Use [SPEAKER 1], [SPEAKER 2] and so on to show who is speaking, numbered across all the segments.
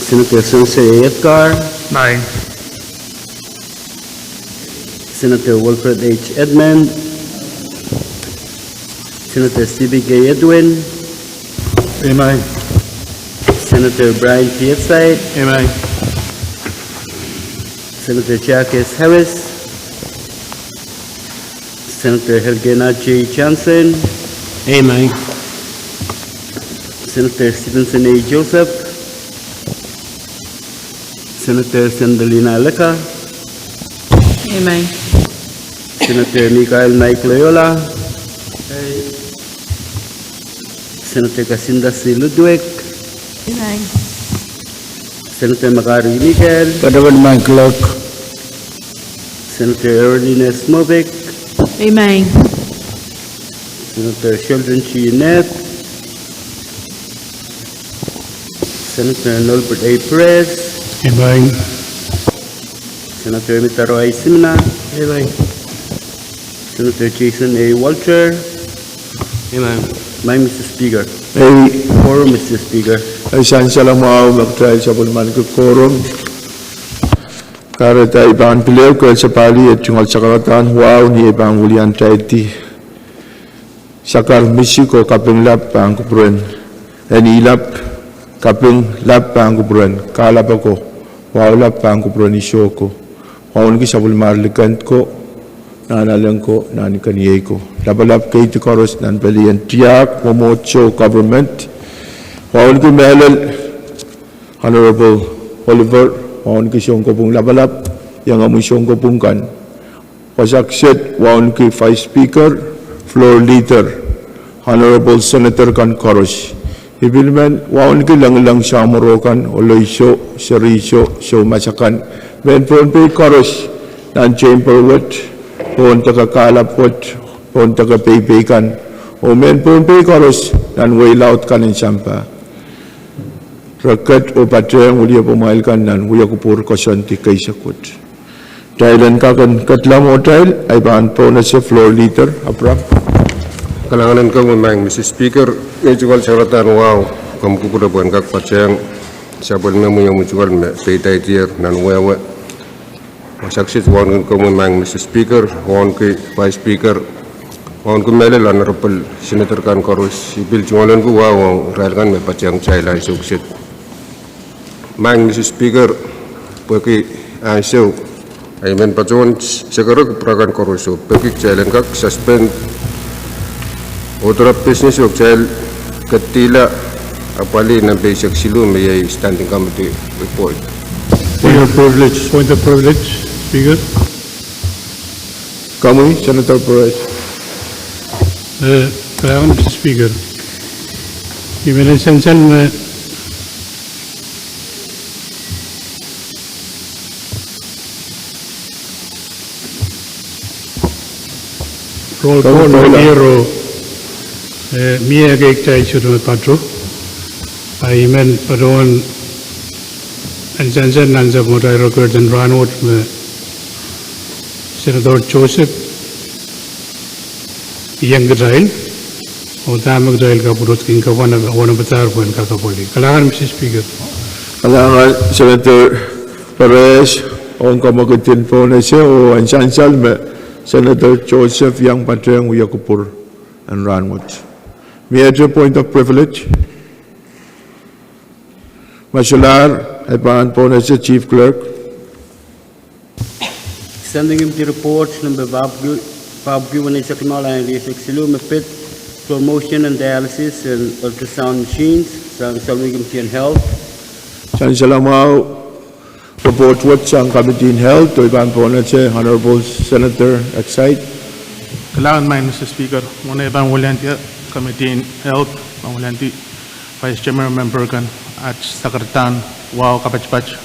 [SPEAKER 1] Senator Sensei Edgar,
[SPEAKER 2] Aye.
[SPEAKER 1] Senator Wilfred H. Edmund, Senator Stevie K. Edwin,
[SPEAKER 2] Aye.
[SPEAKER 1] Senator Brian P. Epside,
[SPEAKER 2] Aye.
[SPEAKER 1] Senator Jack S. Harris, Senator Helgena J. Johnson,
[SPEAKER 2] Aye.
[SPEAKER 1] Senator Stevenson A. Joseph, Senator Sandalina Aleka,
[SPEAKER 3] Amen.
[SPEAKER 1] Senator Mikael Naik Loyola, Senator Casinda C. Ludwig,
[SPEAKER 3] Amen.
[SPEAKER 1] Senator Makari Miguel,
[SPEAKER 2] Padawan my clerk.
[SPEAKER 1] Senator Erlina Smovic,
[SPEAKER 3] Amen.
[SPEAKER 1] Senator Sheldon Chionet, Senator Norbert A. Perez,
[SPEAKER 2] Aye.
[SPEAKER 1] Senator Mitaro A. Simna,
[SPEAKER 2] Aye.
[SPEAKER 1] Senator Jason A. Walter,
[SPEAKER 2] Aye.
[SPEAKER 1] my Mr. Speaker.
[SPEAKER 4] Ay,
[SPEAKER 1] Quorum, Mr. Speaker.
[SPEAKER 4] ay saan siya lang mag-trial sa pulman ko quorum. Kara tayo ibang pilaw ko sa pali at yung sa karatan, wow, ni ibang ulian tayo ti. Sakar misi ko kaping lap pang kupruan. Ilap kaping lap pang kupruan. Kalap ako, wow lap pang kupruan isyo ko. Wow niki sa pulman likant ko, nanalang ko, nanikaniyay ko. Labalap kay ti koros nan palian tiyak, momocho government. Wow niki mehalal, Honorable Oliver, wawan ki siyong kopong labalap, yang amoy siyong kopong kan. Pasaksit, wawan ki Vice Speaker, Floor Leader, Honorable Senator kan Koros. Ibilman, wawan ki lang siya morokan, oloy siyo, sirisyo, siyo masakan. Weihn Pohnpei Koros, nan chamber wat, pon taga-kalapot, pon taga-paypaykan. O Weihn Pohnpei Koros, nan wailaut kanin sampa. Rakat o patreng ulia pumailkan nan uya kupur Kosoned kay sakut. Dahilan kakan katlam o dahil ay bahan po na sa floor leader, aprap.
[SPEAKER 5] Kalanganan ka memang Mr. Speaker, ngayon syaratan wow, kamu kukuda bukan kak patreng, siapa yang yang muncul me peitai tier nan wewe. Masaksit wan ka memang Mr. Speaker, wan ke Vice Speaker, wan ke mele lan rapel Senator kan Koros, ibil jualan ku wow, rail kan me patreng cai lai suksit. Mang Mr. Speaker, bagi aisyau, aimen pacuan sekarang perakan koruso, bagi jalan kak suspend, otra business of jalan ketila, apalagi nabi saksilu mayai standing committee report.
[SPEAKER 2] Point of privilege, Speaker.
[SPEAKER 4] Kamu, Senator Perez.
[SPEAKER 2] Kailangan, Mr. Speaker. Imenesensan roll call hero mia ke chai chudu patro aimen padon anjanjan nanza motai record and run out me Senator Joseph young Israel और तामक Israel का पुरुष किंग का वन बचार पॉइंट का बोली कलाकार Mr. Speaker.
[SPEAKER 4] Kalangan Senator Perez, on kamagutin po na siya o ansansal me Senator Joseph yang patreng uya kupur and Ranwood. May I do a point of privilege? Masular, ay bahan po na siya Chief Clerk.
[SPEAKER 1] Sending him the reports number Bob Given is Sakmala and Riesik Silu Mepit for motion and dialysis and ultrasound machines, Salming him Health.
[SPEAKER 4] San Salamao, report what sang Committee in Health, to iban po na siya Honorable Senator Exide.
[SPEAKER 6] Kailangan main, Mr. Speaker, muna ibang volunteer, Committee in Health, ang volunteer, Vice Chairman Member kan, at Secretary, wow, kapatch-patch.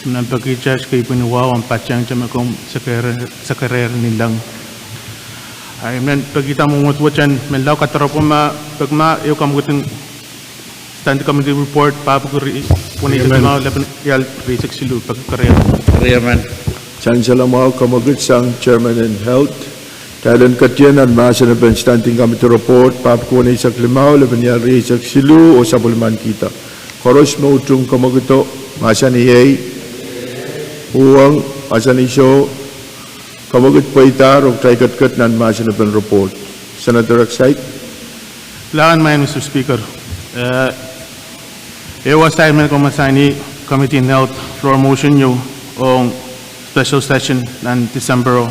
[SPEAKER 6] Simulan pag-i-charge kay Pwihn, wow, ang patsyang siya kung sa karer nilang. Ay, men, pag-kita mo mutwatsan, men law kataro po pagma, iyo kamugutin Standing Committee report, papaguri, punay sa mga laban, yal, basic silu, pag-karer.
[SPEAKER 4] San Salamao, kamagit sang Chairman in Health. Dahil katyan at masa na Standing Committee report, papakunay sa Klimao, laban yal, basic silu, o sa bulman kita. Koros mo utung kamagito, masan iyay, uwang masan iso, kamagit pa itar, o try-kat-kat nan masan na report. Senator Exite.
[SPEAKER 6] Lahan may Mr. Speaker. Was time ko masani Committee on Health floor motion nyo o special session ng December.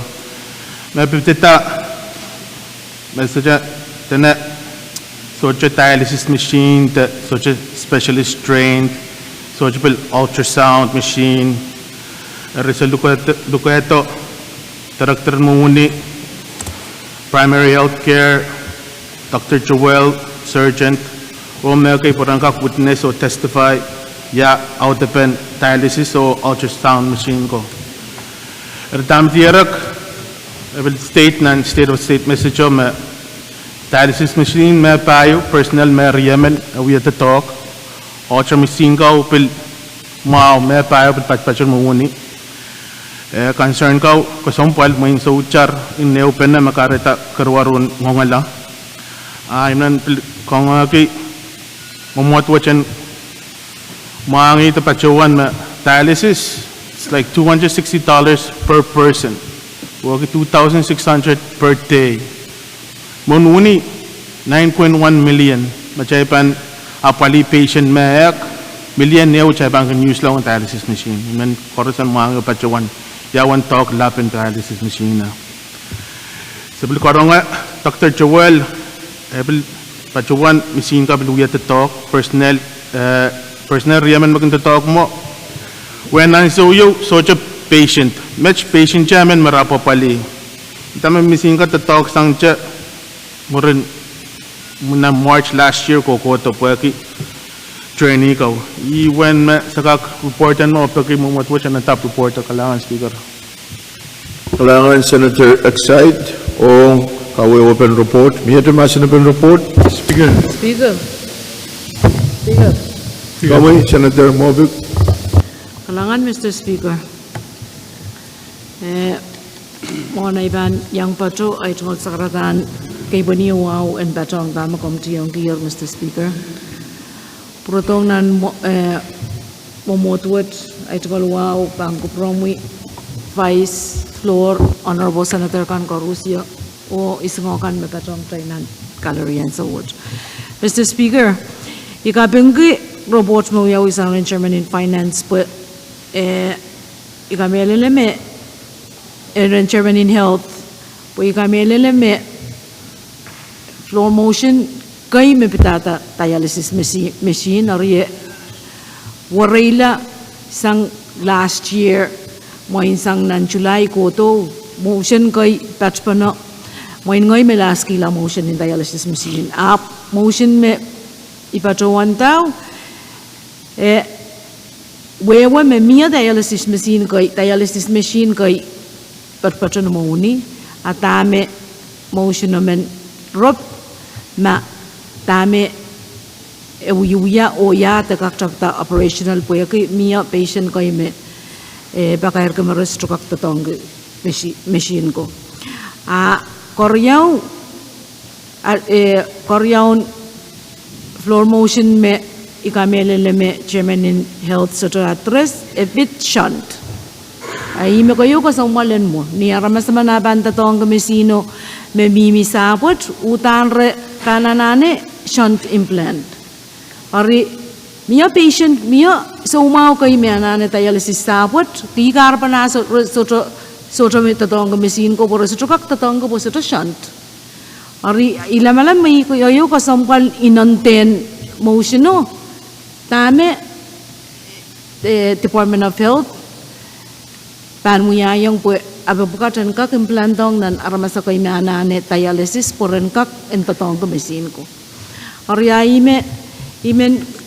[SPEAKER 6] May piptita, may sadya, such dialysis machine, such specialist trained, such ultrasound machine, result duketo, director muni, primary health care, Dr. Joel, surgeon, o may kay porangkak witness o testify, out of dialysis o ultrasound machine ko. Dam tiyarak, I will state na state of state message o may dialysis machine may payo, personal may riyamel, we at the talk, ultra machine ko, pil may payo, pil patpachon muni. Concern ko, kasompal, may sa uchar, in-open na makarita karwarun ngongala. Nan kung ki mamotwachan maangi ito pachuan ma dialysis, it's like $260 per person. Wagi $2,600 per day. Monuni 9.1 million. Macaypan apali patient mayak million neo chaypan kan use lang ang dialysis machine. Man korosan maangi pachuan yawan talk lapin dialysis machine na. Sabi ko nga Dr. Joel pachuan machine ka biluya to talk personnel riyaman maganda talk mo when I saw you such a patient match patient chairman marapo pali tama machine ka to talk sang cha morin muna March last year ko to pwaki trainee ko when sakak reportan mo pwaki mo matwachan na top reporter kailangan speaker.
[SPEAKER 4] Kailangan Senator Exite o kawe open report. May ito masan open report.
[SPEAKER 2] Speaker.
[SPEAKER 3] Speaker. Speaker.
[SPEAKER 4] Kawe Senator Movic.
[SPEAKER 3] Kalangan, Mr. Speaker. Mga iban yang pato ay tungkol sa karatan kay Boniwaw and Batong Dama Committee yung gear, Mr. Speaker. Purutong nan momotwet ay tungkol wow Bangko Promi Vice Floor Honorable Senator Kan Corusio o isungokan me Batong Tainan Gallery and so on. Mr. Speaker, ikabenggi robot mo yaw isang chairman in finance but ikamelele me chairman in health po ikamelele me floor motion kay me pitata dialysis machine or warela sang last year mo isang nan July ko to motion kay patch pa na mo ngoy me last kila motion in dialysis machine up motion me ipatuan tao wewe me mia dialysis machine kay patpatan mo uni atame motion men rob ma tame uyuya o ya takakta operational po kay mia patient kay me bakayar ka maresto kakta tong machine ko koryaw floor motion me ikamelele me chairman in health soto address a bit shunt ay me kayo kasamalan mo ni aramas man nabanta tong mesino me mimi sapot utanre kananane shunt implant ari Mia patient, mia so mau kay me anane dialysis sapot, tigar pa na soto me tatong machine ko puro soto kak tatong ko soto shunt. Ari ilamalam may ko yo kasampal inanten motion no. Tame Department of Health pan mo yang po ababukatan kak implantong nan aramasa kay me anane dialysis poren kak en tatong machine ko. Ari imen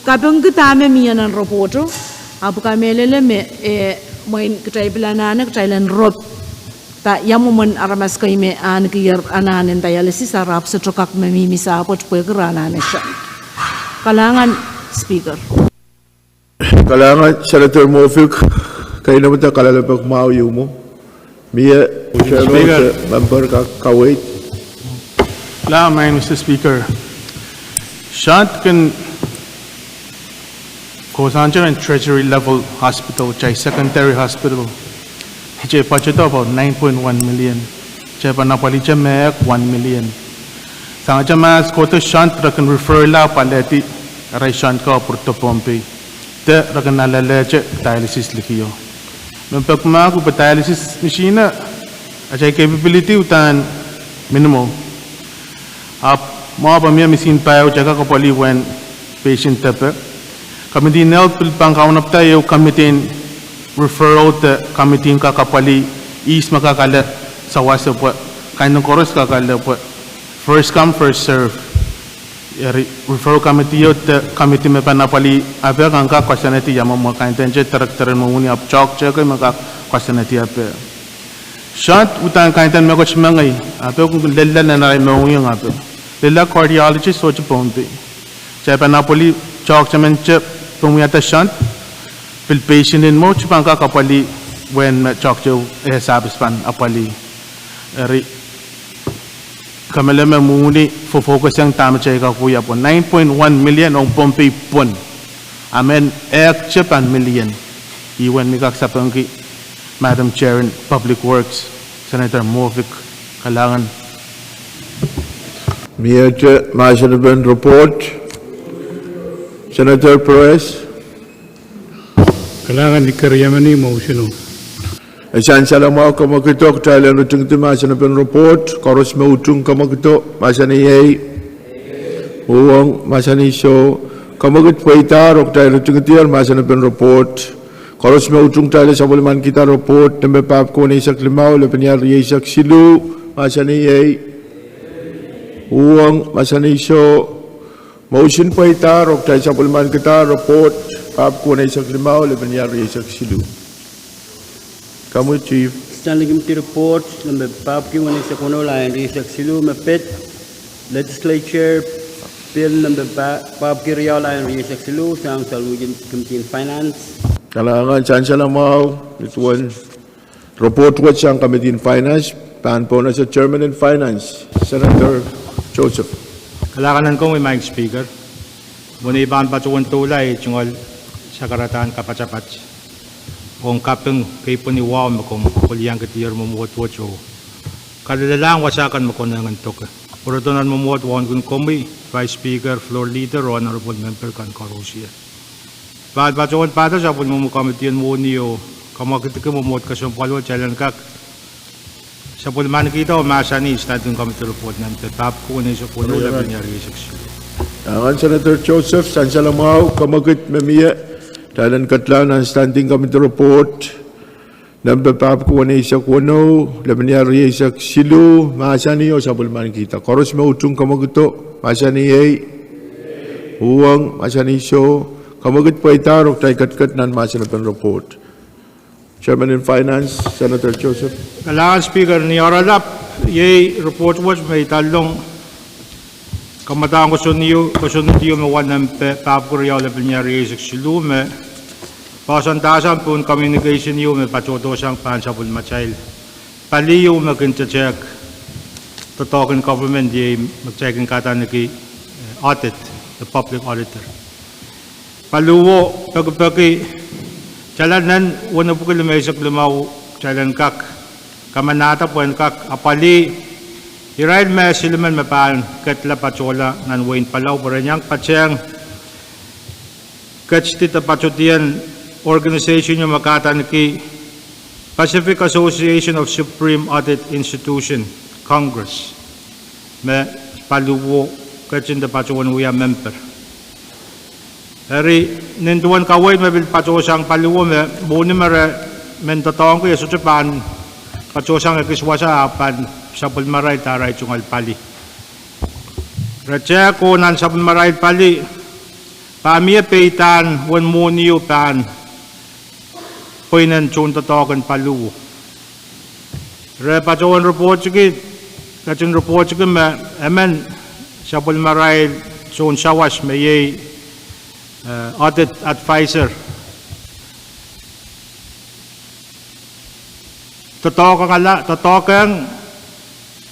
[SPEAKER 3] kapag kitame miya ng reporter, apo kamelele me main kitay bilana kitaylan rot ta yamuman aramas kay me an kiyar ananen dialysis arap sa trokak mamimisa apot pwegana na siya. Kalangan speaker.
[SPEAKER 4] Kalangan Senator Movic kayo naman ta kalalapag maawiw mo. Miya Speaker member ka kawait.
[SPEAKER 6] Mr. Speaker. Shunt can Kosoned and Treasury level hospital, which is secondary hospital, which is budget about 9.1 million. Which panapali 1 million. Sang jamas kota shunt rakan refer la paleti rai shunt ka Weihn Pohnpei. Te rakan nalaleche dialysis likiyo. Mempak magu dialysis machine aja capability utan minimal. Mau pamia mesin payau jaga kapali when patient tepe. Kami di nel pilpang kawan apta eu kami tin referral te kami tin kapali is makakala sawasa po kain ng koros kakala po first come first serve. Referral committee yo te committee me panapali ape kangka kwasanati yama mo kain tenje tarak mo uni ap chok che kay maka kwasanati ape. Shant utan kain ten me ko chmangai ape kung lella na na mo yung ape. Lella cardiologist so Pohnpei. Che panapali chok chamen che pumiyata shunt pil patient in mo chupang kapali when chok jo sabis pan apali kameleme muni for focus yang tama chay ka kuya po 9.1 million on Pohnpei pon amen ek chepan million iwan mi kaksapangki Madam Chair in Public Works Senator Movik Kalangan
[SPEAKER 4] Miyate Masanabin report. Senator Perez.
[SPEAKER 2] Kailangan ikariyamani motion.
[SPEAKER 4] Asan salamau kamakitok Thailand utung tu Masanabin report. Koros me utung kamakitok Masani yei. Uang Masani so kamakit Pwihn ok Thailand utung tiar Masanabin report. Koros me utung Thailand sabulman kita report. Tembe pap ko ni sak limau lepenyar yesak silu Masani yei. Uang Masani so motion Pwihn ok Thailand sabulman kita report. Pap ko ni sak limau lepenyar yesak silu. Kamu Chief.
[SPEAKER 1] Standing Committee report number Papki when it's a konola and research silu mapit Legislature bill number Papki Real and research silu sang Salugin Committee in Finance.
[SPEAKER 4] Kalangan chancellor mau ituan report wat sang Committee in Finance pan po na sa Chairman in Finance Senator Joseph.
[SPEAKER 7] Kalakanan ko may Speaker. Muna ibang patuwan tulay tungkol sa karataan kapacapat. Kung kapeng kay puniwaw mo kung kulyang katiyar mo muwat-wat so kadalalang wasakan mo konangan tok. Puratonan mo muwat-wan kun komi Vice Speaker, Floor Leader, Honorable Member kan Karosia. Baad patuwan pata sa pun mo kamitian mo niyo kamakita mo muwat kasumpalwa chalan kak sa pun man kita o masani standing committee report ng tetap ko ni sa puno na binyari section.
[SPEAKER 4] Kalangan Senator Joseph chancellor mau kamakit memiya Thailand Katlan ang standing committee report number pap ko ni sa kuno lebenyari sa silu masani o sabulman kita koros mo utung kamaguto masani ay uang masani so kamagut Pwihn ok tay katkat nan masani pen report. Chairman in Finance Senator Joseph.
[SPEAKER 7] Kailangan Speaker ni Oralap ye report was may talong kamatang ko niyo mawanan pap ko riyaw lebenyari sa silu me pasantasan pun communication niyo me patotosang pansabul machail paliyo magkincheck totoken government ye magchecking kata niki audit the public auditor paluwo pagpagi chalanan wala po kilomesak lumaw chalan kak kamanata po kak apali irail me siluman mapan katla pachola nan Weihn palaw paranyang patyang kachitita pachotian organization yung makatan ki Pacific Association of Supreme Audit Institution Congress me paluwo kachinda pachuan uya member hari ninduan kaway me bil pachosang paluwo me buni mare men tatong ko yeso Japan pachosang kiswasa apan sabul maray taray chungal pali racha ko nan sabul maray pali pamia peitan wan moniyo pan Pwihn chun tatokan palu. Repatuan report sige, kachin report sige me, emen sabul maray chun shawas me ye audit advisor. Tatokan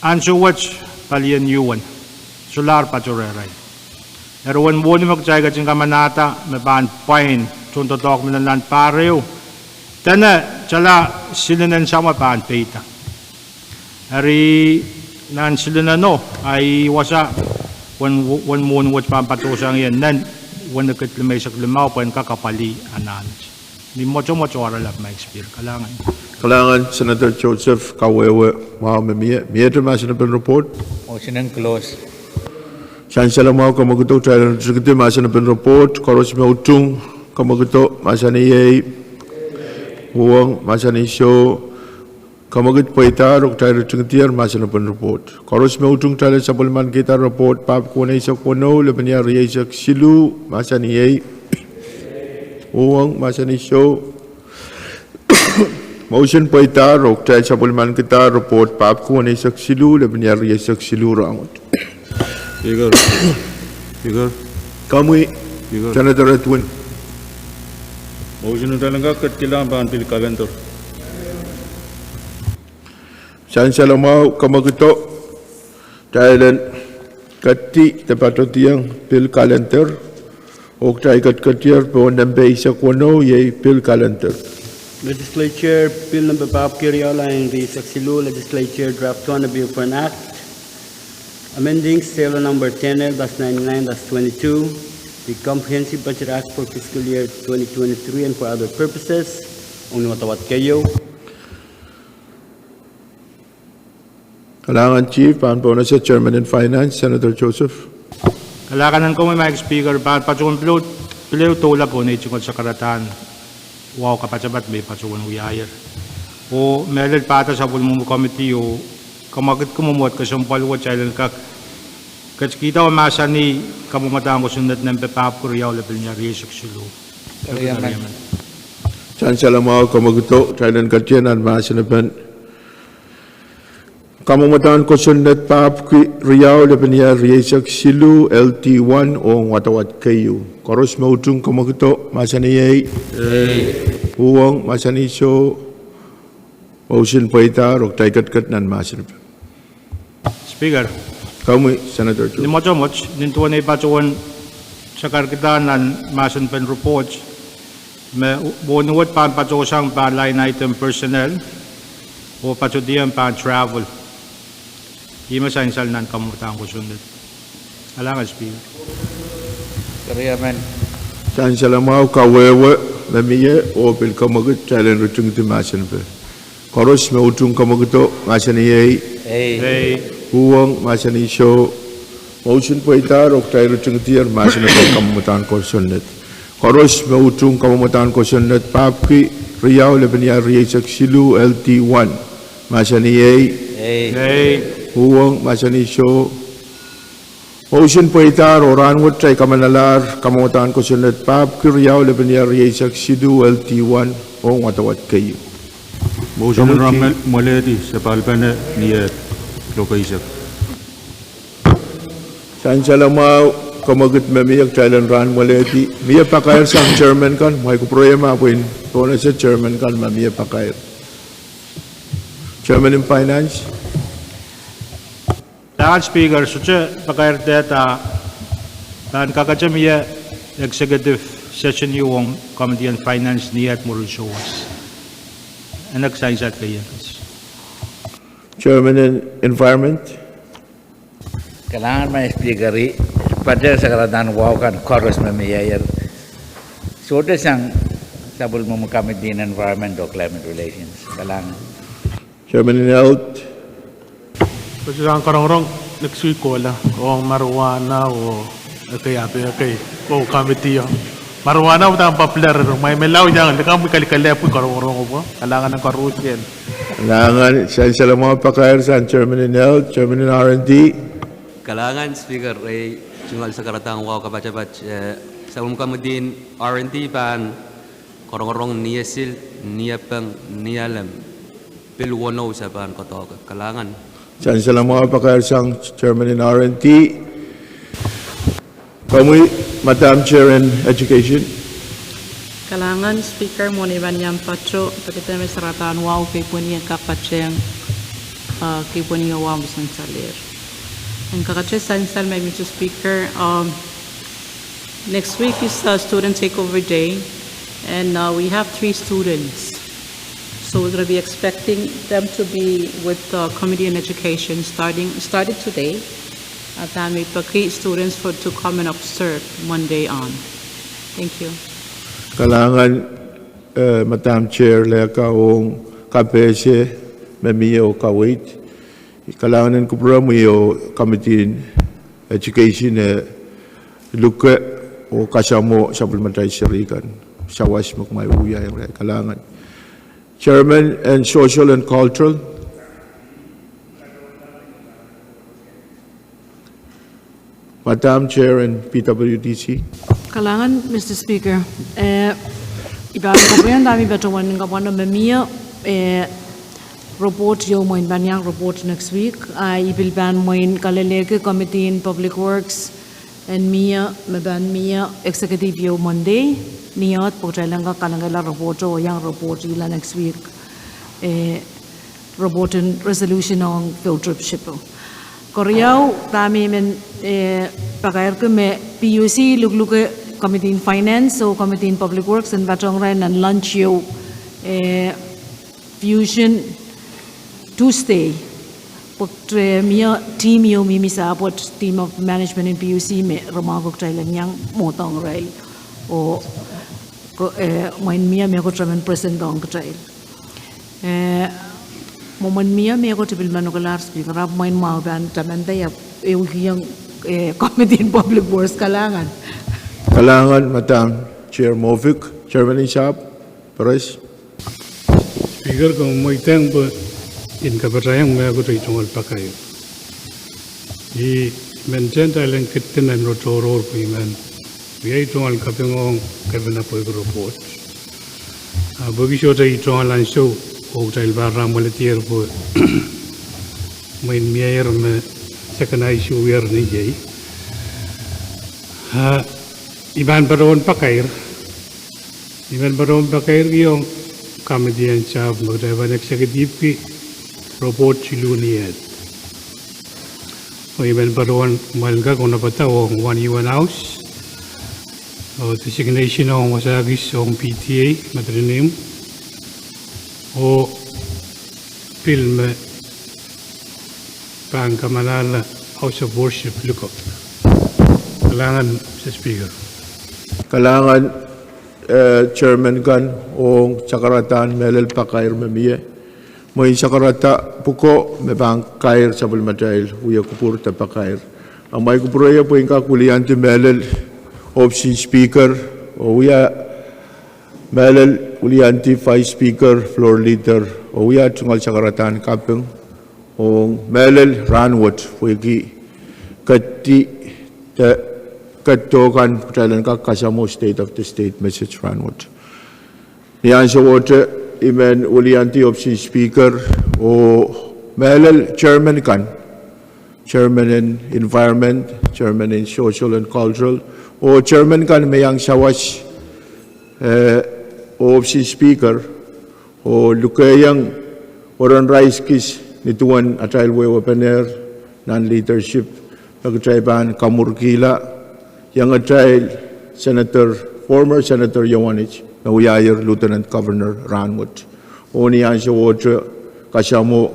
[SPEAKER 7] ansuwach palian yuwan, solar patureray. Erwan mo ni magchay ka kamanata, may ban Pwihn, tunto tok minalan parew. Tana, chala silunan sa mapan peta. Ari nan silunan no, ay wasa, wan mo ni wach pampatusang yan, nan, wan nakitlimay sa klimaw, Pwihn kakapali anan. Ni mocho aralap ma experience, kalangan.
[SPEAKER 4] Kalangan, Senator Joseph Kawewe, wow, miye masina pen report.
[SPEAKER 8] Motion and close.
[SPEAKER 4] Chancellor mau kamaguto trial executive masina pen report, koros me utung kamaguto masani ye huang masani show kamagut poita rok trial executive masina pen report. Koros me utung trial supplement kita report pap kone isak kono lebenya riyak silu masani ye huang masani show motion poita rok trial supplement kita report pap kone isak silu lebenya riyak silu rangot.
[SPEAKER 5] Speaker. Speaker.
[SPEAKER 4] Kami Senator Edwin.
[SPEAKER 5] Motion talaga katilang bantil kalentor.
[SPEAKER 4] Chancellor mau kamaguto Thailand kati tepato tiang pil kalender ok tay katier po nambe isa kono ye pil kalender.
[SPEAKER 1] Legislature Bill number Pap Kiriala and Risaksilu Legislature Draft 1 Bill for an Act amending Sale number 10-99-22 the Comprehensive Budget Act for fiscal year 2023 and for other purposes. Unwatawat kayo.
[SPEAKER 4] Kalangan Chief panpo na sa Chairman in Finance Senator Joseph.
[SPEAKER 7] Kalakanan ko may speaker, patsukan pilu tula po na itikot sa karatan. Wow, kapatsabat may patsukan uyayar. O melod pata sa bulmong committee o kamagit kumumuat ka siyang paluwat sa ilan kak. Kita o masa ni kamumatang ko sunod ng pepap ko riyaw level niya riyak silo.
[SPEAKER 4] Chancellor mau kamaguto Thailand katian an masinapan kamumatang ko sunod pap riyaw level niya riyak silu LT1 o watawat kayo. Koros mautung kamaguto masaniyay. Huwang masaniso motion poita rok taikat nan masinapan.
[SPEAKER 7] Speaker.
[SPEAKER 4] Kami Senator Chu.
[SPEAKER 7] Ni moch nintuan ay patsukan sa karkidanan masan pen reports me bunuwat pan patsusang pa line item personnel o patsudian pan travel. Ima sa insal nan kamutang ko sunod. Alangan Speaker.
[SPEAKER 8] Kariyaman.
[SPEAKER 4] Chancellor mau kawewe mamiye o pil kamagut challenge rutung ti masan pe. Koros me utung kamaguto masaniye.
[SPEAKER 8] Hey.
[SPEAKER 4] Huwang masani show motion poita rok tayo chungtier masani po kamutan Kosoned. Koros mautung kamutan Kosoned papki riyaw lebenya riyak silu LT1 masani huwang masani show motion poita roran wot tayo kamanalar kamutan Kosoned papki riyaw lebenya riyak silu LT1 o watawat kayo.
[SPEAKER 5] Motion ramal maledi sa palpana niya lokaisap.
[SPEAKER 4] Chancellor mau kamagut mamiyak Thailand ran maleti miya pakayar sang chairman kan may ko problema Pwihn kung sa chairman kan mamiya pakayar. Chairman in Finance.
[SPEAKER 7] Lahat Speaker, sucha pakayar data dan kakachamiya executive session yung Committee on Finance niyat Mauritius. Anak science at kaya.
[SPEAKER 4] Chairman in Environment.
[SPEAKER 8] Kailangan may speaker pada sa karatan wow kan koros mamiyayar. Sudah sang sabul mo kami din environment o climate relations. Kailangan.
[SPEAKER 4] Chairman in Health.
[SPEAKER 6] Kasi ang karong next week ko la kung marijuana o kaya o committee yo. Marijuana o tang popular may melaw yang lekang kali-kali po karong ko kailangan ng karusel.
[SPEAKER 4] Kailangan Chancellor mau pakayar sang Chairman in Health, Chairman in R&D.
[SPEAKER 9] Kailangan Speaker ay jungal sa karatang wow kapacapat sa umkam din R&D pan korong niyasil niyapang niyalam pilwano sa pan kotok kailangan
[SPEAKER 4] Chancellor mau pakayar sang Chairman in R&D. Kami Madam Chair in Education.
[SPEAKER 3] Kalangan Speaker mo ni Banyang Pacho, pagkita may saratan wow kay po niya kakacheng kay po niya wow bisan salir. Ang kakacheng sansal may Mr. Speaker,
[SPEAKER 10] Next week is student takeover day, and we have 3 students. So we're going to be expecting them to be with the Committee on Education started today. And we pagki students to come and observe Monday on. Thank you.
[SPEAKER 4] Kalangan Madam Chair lekaong KPC memio kawit. Kalangan ko promo Committee Education luka o kasamo supplementary sirikan sawas magmay uya yung kalangan. Chairman and Social and Cultural. Madam Chair and PWDC.
[SPEAKER 3] Kalangan, Mr. Speaker. Iba ko yan dami betawan ng kawan na mamia report yung mo banyang report next week. Ibilban mo in Kaleleke Committee in Public Works and maban Mia Executive yung Monday. Niya at pagkailan ka kalangala report o yung report ila next week. Report and resolution ng field trip ship. Koreaw dami men pagkair ko me PUC lugluke Committee in Finance o Committee in Public Works and batong rin and lunch yo fusion Tuesday pagtre mia team yo mimi sa apot team of management in PUC me romagok tailan yang motong rai o main mia me ko tramen present dong trail Momen mia me ko tibil manogalar speaker rap main mau ban taman daya yung Committee in Public Works kalangan.
[SPEAKER 4] Kalangan Madam Chair Movik, Chairman Ishap, Paris.
[SPEAKER 2] Speaker kung mo itang po in kabarayang may ako ito tungkol pa kayo. I-mention tayo lang kitin na notoror po iman. Biyay tungkol kapingong kabina po yung report. Bagisyo tayo tungkol lang show. O tayo barang malatier po. May mayor me second issue year ni jay. Iban baron pakair. Iban baron pakair yung comedian chap magdaban executive ki report chiluniat. O iban baron malga kung napatawang one house. O designation ng wasagis ng PTA matrinim. O film pangkamalala House of Worship look up. Kalangan sa Speaker.
[SPEAKER 4] Kalangan Chairman kan o sakaratan melel pakair memiye. Mo sakarata puko me bang kair sa bulmatail uya kupur ta pakair. Ang may kupuroya po yung kakuliante melel option Speaker o uya melel ulianti Vice Speaker, Floor Leader, o uya tunggal sakaratan kapeng, o melel ranwat, wiki kati katokan putalan ka kasamo State of the State message ranwat. Niyan sa water, imen ulianti option Speaker, o melel Chairman kan, Chairman in Environment, Chairman in Social and Cultural, o Chairman kan mayang sawas, o si Speaker o lukayang oran rice kis nituan atrail weaponer non-leadership nagtraiban kamurkila yang atrail former Senator Yawanich na uyayar Lieutenant Governor Ranwood o niyan siya water kasamo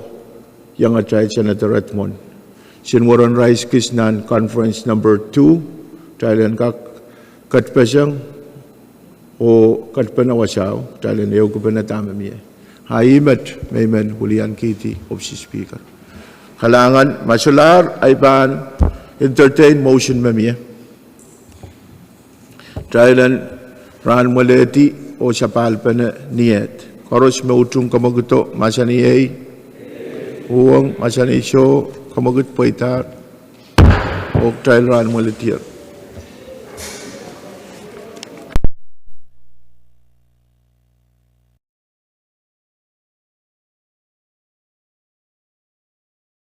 [SPEAKER 4] yang atrail Senator Redmond sinwaran rice kis nan conference number 2 trailan ka katpesang o katpanawasaw talen ew ko panatama miye haimat mayman hulian kiti of si Speaker kalangan masular ay ban entertain motion mamiye talen ran moleti o sapal pana niet koros mautung kamaguto masaniyay uwang masaniso kamagut poitar o talen ran moletier